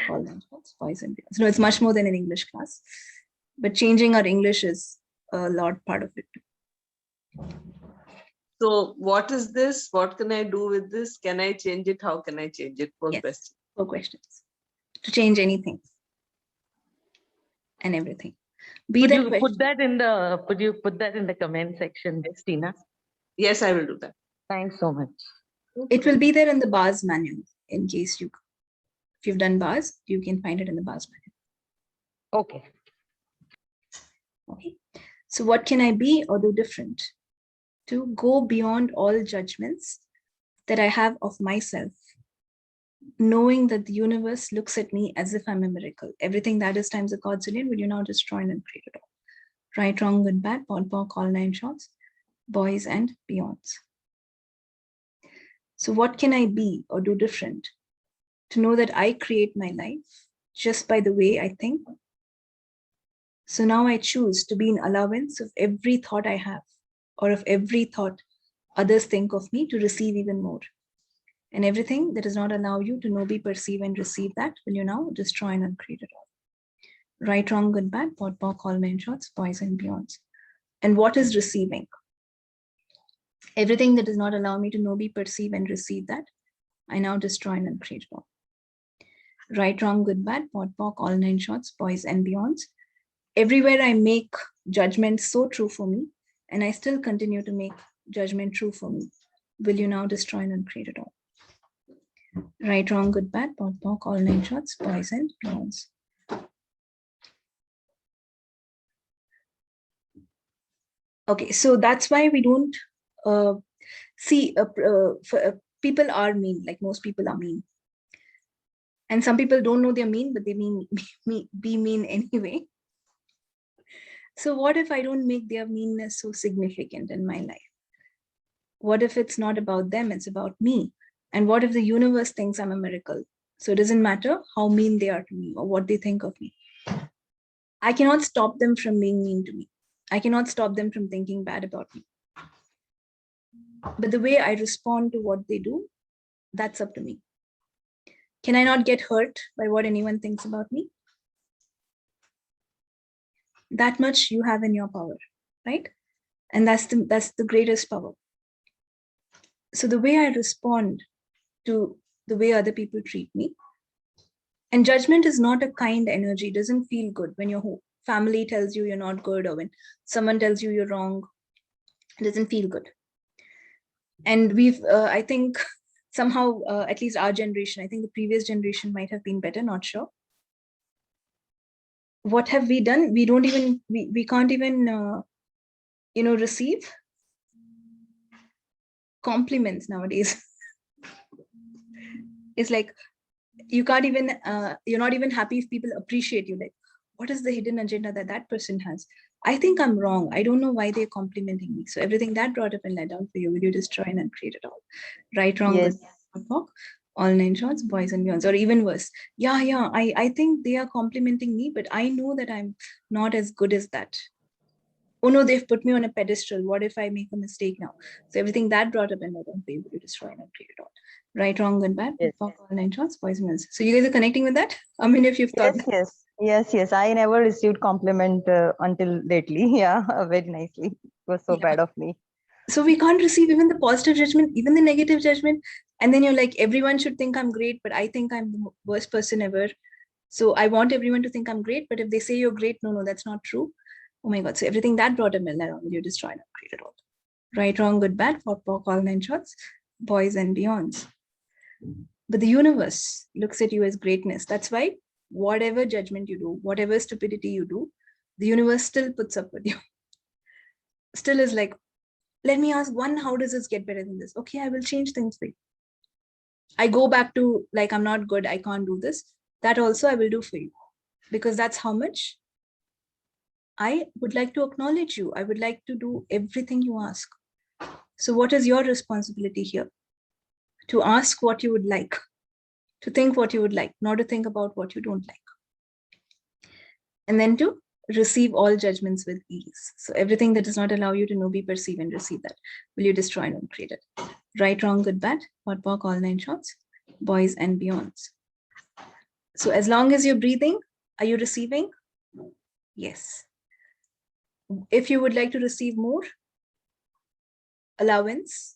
All them boys and girls. No, it's much more than an English class. But changing our English is a lot part of it. So what is this? What can I do with this? Can I change it? How can I change it? Four Yes. questions. 4 questions. To change anything and everything. Could you put that in the comment section, Tina? Yes, I will do that. Thanks so much. It will be there in the bars manual in case if you've done bars, you can find it in the bars manual. Okay. Okay. So what can I be or do different to go beyond all judgments that I have of myself, knowing that the universe looks at me as if I'm a miracle? Everything that is times a godzillion, will you now destroy and uncreate it all? Right, wrong, good, bad, pot, pock, all 9 shots, boys and beyonds. So what can I be or do different to know that I create my life just by the way I think? So now I choose to be in allowance of every thought I have, or of every thought others think of me, to receive even more. And everything that does not allow you to know, be, perceive, and receive that, will you now destroy and uncreate it all? Right, wrong, good, bad, pot, pock, all nine shorts, boys and beyonds. And what is receiving? Everything that does not allow me to know, be, perceive, and receive that, I now destroy and uncreate it all. Right, wrong, good, bad, pot, pock, all nine shorts, boys and beyonds. Everywhere I make judgment so true for me, and I still continue to make judgment true for me, will you now destroy and uncreate it all? Right, wrong, good, bad, pot, pock, all nine shorts, boys and beyonds. Okay, so that's why we don't see people are mean, like most people are mean. And some people don't know they're mean, but they be mean anyway. So what if I don't make their meanness so significant in my life? What if it's not about them, it's about me? And what if the universe thinks I'm a miracle? So it doesn't matter how mean they are to me or what they think of me. I cannot stop them from being mean to me. I cannot stop them from thinking bad about me. But the way I respond to what they do, that's up to me. Can I not get hurt by what anyone thinks about me? That much you have in your power, right? And that's the greatest power. So the way I respond to the way other people treat me, and judgment is not a kind energy, it doesn't feel good when your family tells you you're not good, or when someone tells you you're wrong, it doesn't feel good. And we've, I think somehow, at least our generation, I think the previous generation might have been better, not sure. What have we done? We don't even, we can't even, receive compliments nowadays. It's like, you can't even, you're not even happy if people appreciate you. Like, what is the hidden agenda that person has? I think I'm wrong. I don't know why they're complimenting me. So everything that brought up and let down for you, will you destroy and uncreate it all? Right, wrong, Yes. good, talk, all nine shorts, boys and beyonds, or even worse. Yeah, I think they are complimenting me, but I know that I'm not as good as that. Oh no, they've put me on a pedestal. What if I make a mistake now? So everything that brought up and let down for you, will you destroy and uncreate it all? Right, wrong, good, bad, Yes. all nine shorts, boys and beyonds. So you guys are connecting with that? I mean, if you've thought Yes. I never received compliment until lately. Yeah, very nicely. It was so bad of me. So we can't receive even the positive judgment, even the negative judgment. And then you're like, everyone should think I'm great, but I think I'm the worst person ever. So I want everyone to think I'm great, but if they say you're great, no, that's not true. Oh my God. So everything that brought a millionaire on, you destroy and create it all. Right, wrong, good, bad, for all nine shorts, boys and beyonds. But the universe looks at you as greatness. That's why whatever judgment you do, whatever stupidity you do, the universe still puts up with you. Still is like, let me ask one, how does this get better than this? Okay, I will change things for you. I go back to like, I'm not good, I can't do this. That also I will do for you. Because that's how much I would like to acknowledge you. I would like to do everything you ask. So what is your responsibility here? To ask what you would like, to think what you would like, not to think about what you don't like. And then to receive all judgments with ease. So everything that does not allow you to know, be, perceive, and receive that, will you destroy and uncreate it? Right, wrong, good, bad, hot, pock, all nine shorts, boys and beyonds. So as long as you're breathing, are you receiving? Yes. If you would like to receive more, allowance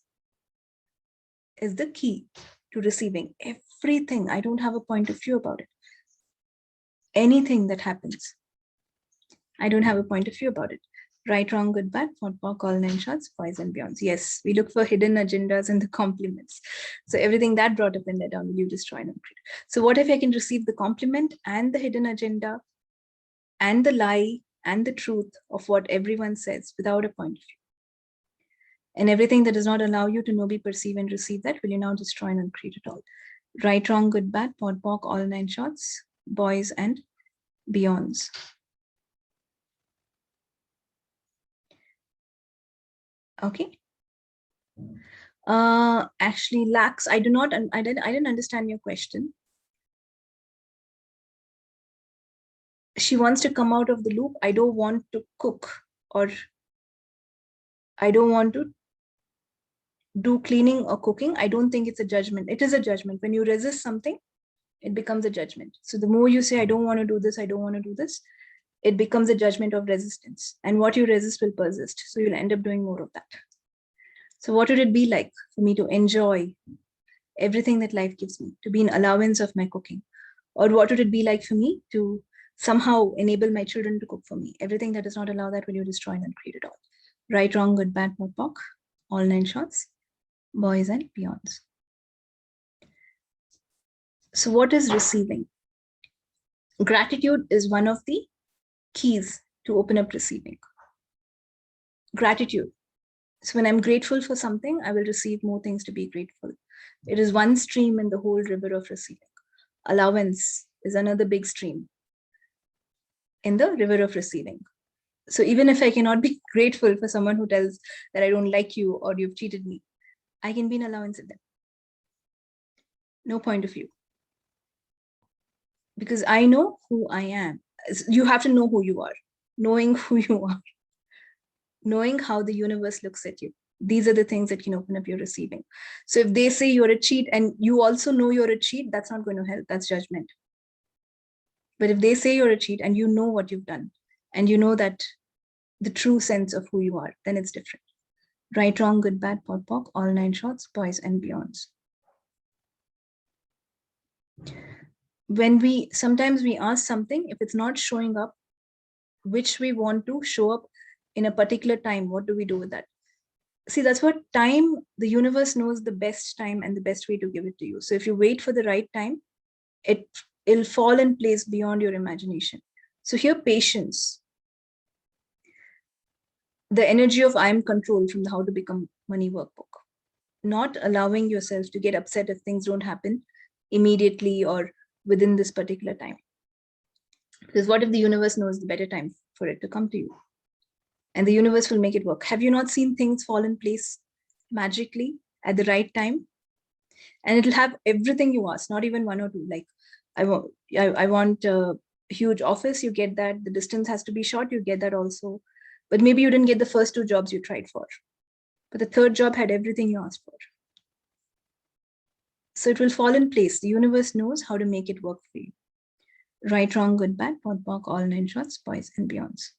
is the key to receiving everything. I don't have a point of view about it. Anything that happens, I don't have a point of view about it. Right, wrong, good, bad, hot, pock, all nine shots, boys and beyonds. Yes, we look for hidden agendas and the compliments. So everything that brought up and let down, will you destroy and uncreate? So what if I can receive the compliment and the hidden agenda and the lie and the truth of what everyone says without a point of view? And everything that does not allow you to know, be, perceive, and receive that, will you now destroy and uncreate it all? Right, wrong, good, bad, pot, pock, all nine shots, boys and beyonds. Okay. Actually, Lax, I didn't understand your question. She wants to come out of the loop. I don't want to cook, or I don't want to do cleaning or cooking. I don't think it's a judgment. It is a judgment. When you resist something, it becomes a judgment. So the more you say, I don't want to do this, I don't want to do this, it becomes a judgment of resistance. And what you resist will persist. So you'll end up doing more of that. So what would it be like for me to enjoy everything that life gives me, to be an allowance of my cooking? Or what would it be like for me to somehow enable my children to cook for me? Everything that does not allow that will you destroy and create it all. Right, wrong, good, bad, POD, POC, all 9 shots, boys and beyonds. So what is receiving? Gratitude is one of the keys to open up receiving. Gratitude. So when I'm grateful for something, I will receive more things to be grateful. It is one stream in the whole river of receiving. Allowance is another big stream in the river of receiving. So even if I cannot be grateful for someone who tells that I don't like you or you've cheated me, I can be an allowance in them. No point of view. Because I know who I am. You have to know who you are. Knowing who you are. Knowing how the universe looks at you. These are the things that can open up your receiving. So if they say you're a cheat and you also know you're a cheat, that's not going to help. That's judgment. But if they say you're a cheat and you know what you've done, and you know that the true sense of who you are, then it's different. Right, wrong, good, bad, POD, POC, all 9 shots, boys and beyonds. When sometimes we ask something, if it's not showing up, which we want to show up in a particular time, what do we do with that? See, that's what time, the universe knows the best time and the best way to give it to you. So if you wait for the right time, it'll fall in place beyond your imagination. So here, patience. The energy of I am control from the How to Become Money workbook. Not allowing yourself to get upset if things don't happen immediately or within this particular time. Because what if the universe knows the better time for it to come to you? And the universe will make it work. Have you not seen things fall in place magically at the right time? And it'll have everything you ask, not even 1 or 2. Like, I want a huge office, you get that. The distance has to be short, you get that also. But maybe you didn't get the first 2 jobs you tried for. But the 3rd job had everything you asked for. So it will fall in place. The universe knows how to make it work for you. Right, wrong, good, bad, POD, POC, all 9 shots, boys and beyonds.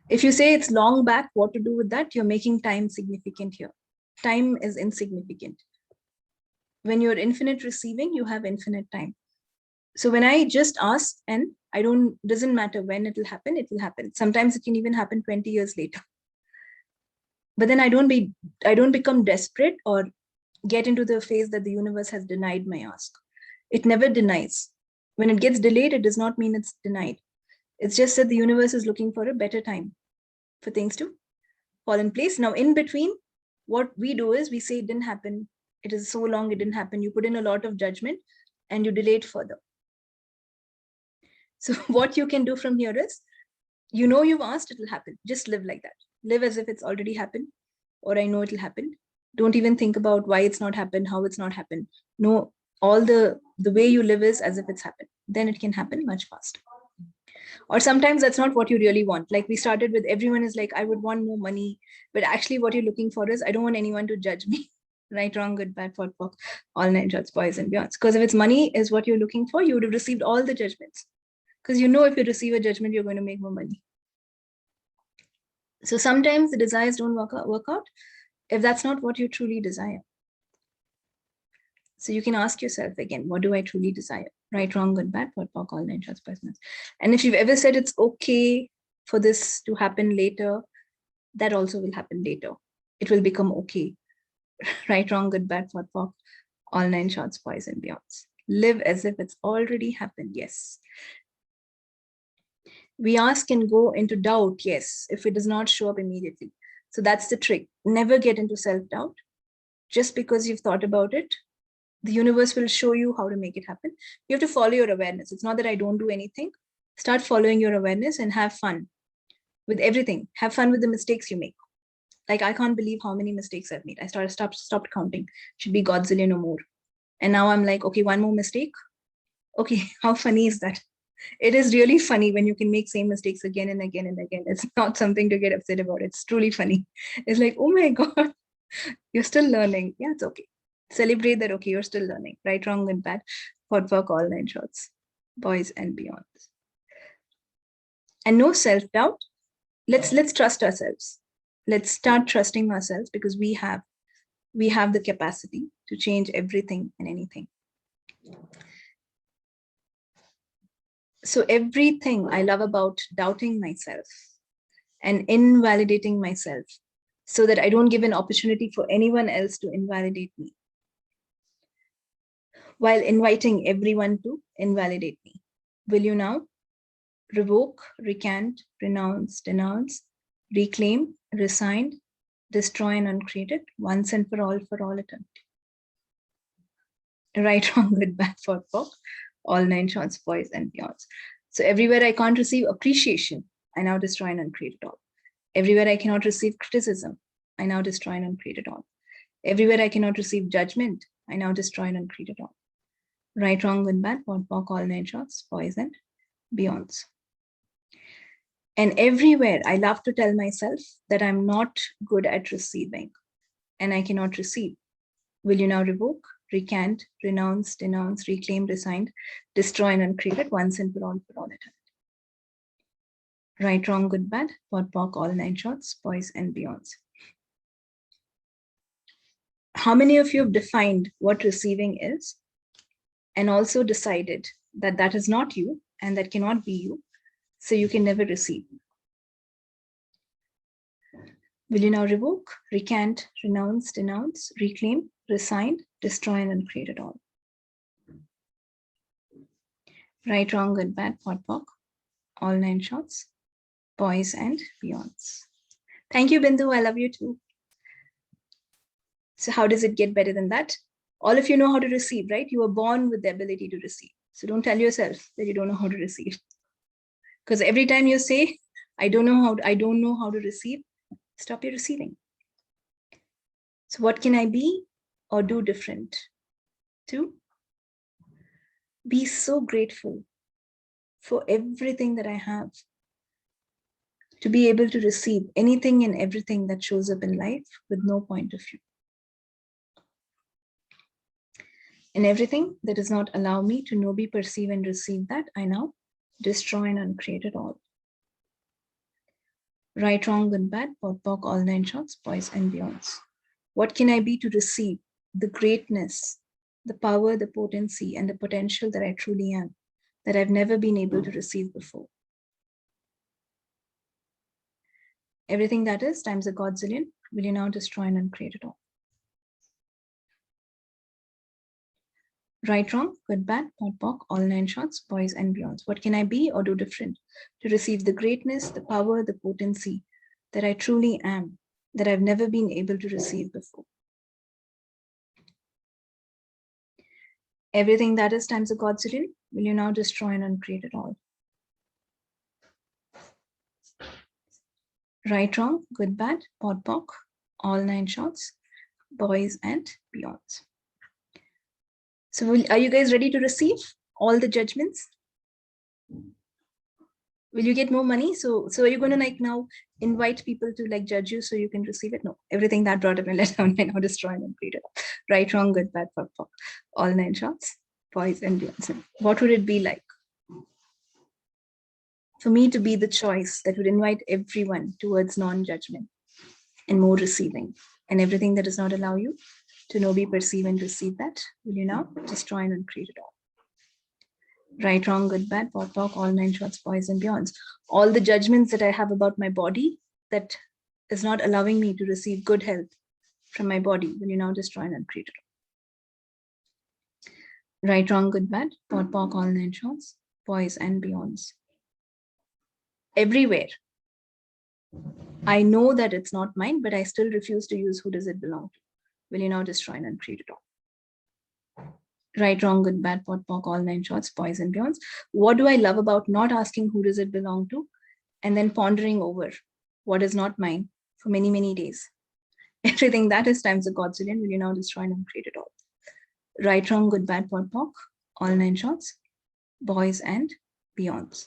If you say it's long back, what to do with that? You're making time significant here. Time is insignificant. When you're infinite receiving, you have infinite time. So when I just ask and doesn't matter when it will happen. Sometimes it can even happen 20 years later. But then I don't become desperate or get into the phase that the universe has denied my ask. It never denies. When it gets delayed, it does not mean it's denied. It's just that the universe is looking for a better time for things to fall in place. Now, in between, what we do is we say it didn't happen. It is so long, it didn't happen. You put in a lot of judgment and you delay it further. So what you can do from here is, you know you've asked, it will happen. Just live like that. Live as if it's already happened, or I know it will happen. Don't even think about why it's not happened, how it's not happened. No, all the way you live is as if it's happened. Then it can happen much faster. Or sometimes that's not what you really want. Like we started with, everyone is like, I would want more money. But actually what you're looking for is, I don't want anyone to judge me. Right, wrong, good, bad, POD, POC, all 9 shots, boys and beyonds. Because if it's money is what you're looking for, you would have received all the judgments. Because you know if you receive a judgment, you're going to make more money. So sometimes the desires don't work out if that's not what you truly desire. So you can ask yourself again, what do I truly desire? Right, wrong, good, bad, POD, POC, all 9 shots, boys and beyonds. And if you've ever said it's okay for this to happen later, that also will happen later. It will become okay. Right, wrong, good, bad, POD, POC, all 9 shots, boys and beyonds. Live as if it's already happened. Yes. We ask and go into doubt. Yes, if it does not show up immediately. So that's the trick. Never get into self-doubt. Just because you've thought about it, the universe will show you how to make it happen. You have to follow your awareness. It's not that I don't do anything. Start following your awareness and have fun with everything. Have fun with the mistakes you make. Like, I can't believe how many mistakes I've made. I stopped counting. Should be Godzillion or more. And now I'm like, okay, 1 more mistake. Okay, how funny is that? It is really funny when you can make same mistakes again and again and again. It's not something to get upset about. It's truly funny. It's like, oh my God, you're still learning. Yeah, it's okay. Celebrate that, okay, you're still learning. Right, wrong, and bad. podpok, all nine shorts, boys and beyonds. And no self-doubt. Let's trust ourselves. Let's start trusting ourselves, because we have the capacity to change everything and anything. So everything I love about doubting myself and invalidating myself, so that I don't give an opportunity for anyone else to invalidate me, while inviting everyone to invalidate me. Will you now revoke, recant, renounce, denounce, reclaim, resign, destroy, and uncreate it once and for all eternity? Right, wrong, good, bad, for all nine shorts, boys and beyonds. So everywhere I can't receive appreciation, I now destroy and uncreate it all. Everywhere I cannot receive criticism, I now destroy and uncreate it all. Everywhere I cannot receive judgment, I now destroy and uncreate it all. Right, wrong, good, bad, podpok, all nine shorts, boys and beyonds. And everywhere I love to tell myself that I'm not good at receiving and I cannot receive. Will you now revoke, recant, renounce, denounce, reclaim, resign, destroy, and uncreate it once and for all eternity? Right, wrong, good, bad, podpok, all nine shorts, boys and beyonds. How many of you have defined what receiving is and also decided that that is not you and that cannot be you, so you can never receive? Will you now revoke, recant, renounce, denounce, reclaim, resign, destroy, and uncreate it all? Right, wrong, good, bad, podpok, all nine shorts, boys and beyonds. Thank you, Bindu. I love you too. So how does it get better than that? All of you know how to receive, right? You were born with the ability to receive. So don't tell yourself that you don't know how to receive. Because every time you say, I don't know how to receive, stop your receiving. So what can I be or do different? To be so grateful for everything that I have, to be able to receive anything and everything that shows up in life with no point of view. And everything that does not allow me to know, be, perceive, and receive that, I now destroy and uncreate it all. Right, wrong, good, bad, podpok, all nine shorts, boys and beyonds. What can I be to receive the greatness, the power, the potency, and the potential that I truly am, that I've never been able to receive before? Everything that is times a godzillion, will you now destroy and uncreate it all? Right, wrong, good, bad, podpok, all nine shorts, boys and beyonds. What can I be or do different to receive the greatness, the power, the potency that I truly am, that I've never been able to receive before? Everything that is times a godzillion, will you now destroy and uncreate it all? Right, wrong, good, bad, podpok, all nine shorts, boys and beyonds. So are you guys ready to receive all the judgments? Will you get more money? So are you going to like now invite people to like judge you so you can receive it? No, everything that brought up and let down, I now destroy and uncreate it. Right, wrong, good, bad, podpok, all nine shorts, boys and beyonds. What would it be like for me to be the choice that would invite everyone towards non-judgment and more receiving, and everything that does not allow you to know, be, perceive, and receive that, will you now destroy and uncreate it all? Right, wrong, good, bad, podpok, all nine shorts, boys and beyonds. All the judgments that I have about my body that is not allowing me to receive good health from my body, will you now destroy and uncreate it all? Right, wrong, good, bad, podpok, all nine shorts, boys and beyonds. Everywhere I know that it's not mine, but I still refuse to use who does it belong to, will you now destroy and uncreate it all? Right, wrong, good, bad, podpok, all nine shorts, boys and beyonds. What do I love about not asking who does it belong to and then pondering over what is not mine for many, many days? Everything that is times a godzillion, will you now destroy and uncreate it all? Right, wrong, good, bad, podpok, all nine shorts, boys and beyonds.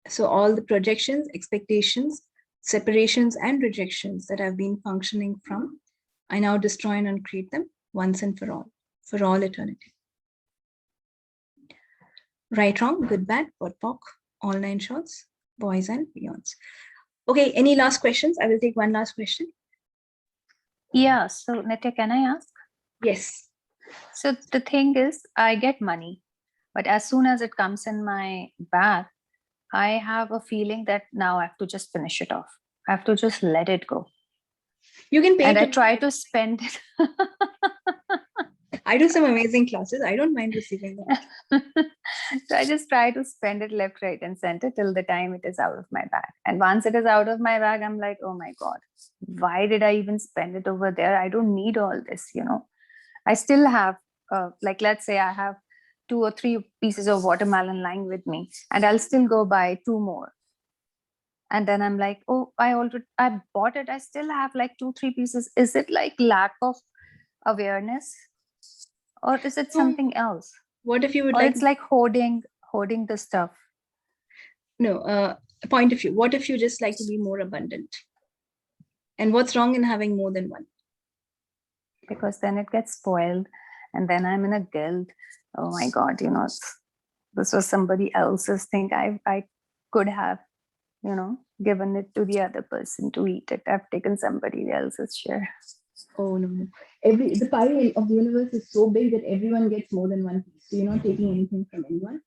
So all the projections, expectations, separations, and rejections that I've been functioning from, I now destroy and uncreate them once and for all eternity. Right, wrong, good, bad, what, POC, all 9 shorts, boys and beyonds. Okay, any last questions? I will take one last question. Yeah, so Nithya, can I ask? Yes. So the thing is, I get money, but as soon as it comes in my bag, I have a feeling that now I have to just finish it off. I have to just let it go. You can pay And I to try to spend it. I do some amazing classes. I don't mind receiving them. So I just try to spend it left, right, and center till the time it is out of my bag. And once it is out of my bag, I'm like, oh my God, why did I even spend it over there? I don't need all this, you know. I still have, like, let's say I have 2 or 3 pieces of watermelon lying with me, and I'll still go buy 2 more. And then I'm like, oh, I bought it. I still have like 2, 3 pieces. Is it like lack of awareness? Or is it something else? What if you would or like? It's like hoarding the stuff. No, point of view. What if you just like to be more abundant? And what's wrong in having more than one? Because then it gets spoiled, and then I'm in a guilt. Oh my God, you know, this was somebody else's thing. I could have, you know, given it to the other person to eat it. I've taken somebody else's share. Oh no. The pie of the universe is so big that everyone gets more than one piece. So you're not taking anything from anyone.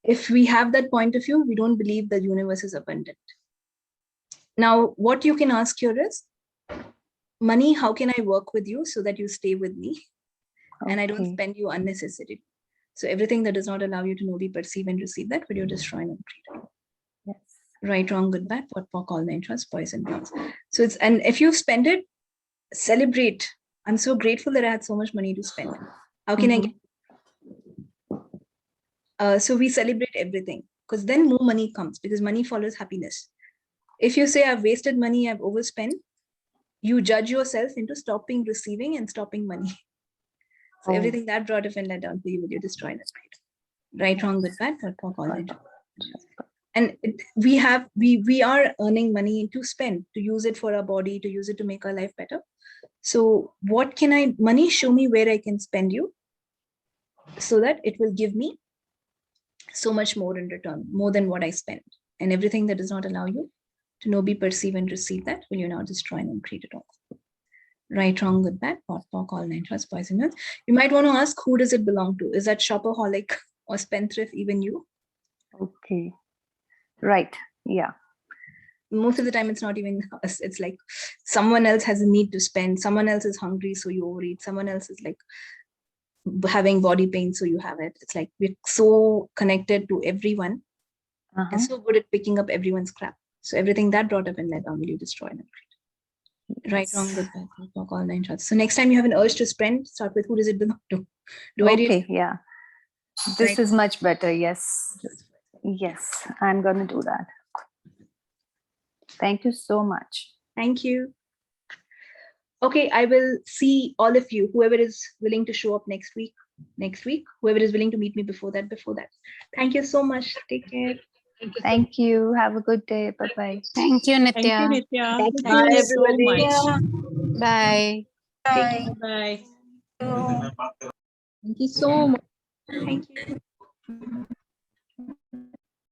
If we have that point of view, we don't believe the universe is abundant. Now, what you can ask here is, money, how can I work with you so that you stay with me? And I don't spend you unnecessarily. So everything that does not allow you to know, be, perceive, and receive that, will you destroy and create? Yes. Right, wrong, good, bad, what, POC, all 9 trust, boys and girls. So it's, and if you spend it, celebrate. I'm so grateful that I had so much money to spend. How can I get? So we celebrate everything, because then more money comes, because money follows happiness. If you say I've wasted money, I've overspent, you judge yourself into stopping receiving and stopping money. So everything that brought up and let down for you, will you destroy that? Right, wrong, good, bad, what, POC, all 9 trust. And we are earning money to spend, to use it for our body, to use it to make our life better. So what can money show me where I can spend you so that it will give me so much more in return, more than what I spend. And everything that does not allow you to know, be, perceive, and receive that, will you now destroy and create it all? Right, wrong, good, bad, POC, all 9 trust, boys and girls. You might want to ask, who does it belong to? Is that shopaholic or spendthrift, even you? Okay. Right. Yeah. Most of the time it's not even us. It's like someone else has a need to spend, someone else is hungry, so you overeat, someone else is like having body pain, so you have it. It's like we're so connected to everyone and so good at picking up everyone's crap. So everything that brought up and led down, will you destroy and create? Right, wrong, good, bad, POC, all 9 shots. So next time you have an urge to spend, start with, who does it belong to? Yeah. This is much better. Yes. Yes, I'm going to do that. Thank you so much. Thank you. Okay, I will see all of you, whoever is willing to show up next week, whoever is willing to meet me before that. Thank you so much. Take care. Thank you. Have a good day. Bye-bye. Thank you, Nithya. Thank you, Nithya. Thank Thank you, you so everybody. much. Bye. Bye. Thank you so much. Thank you.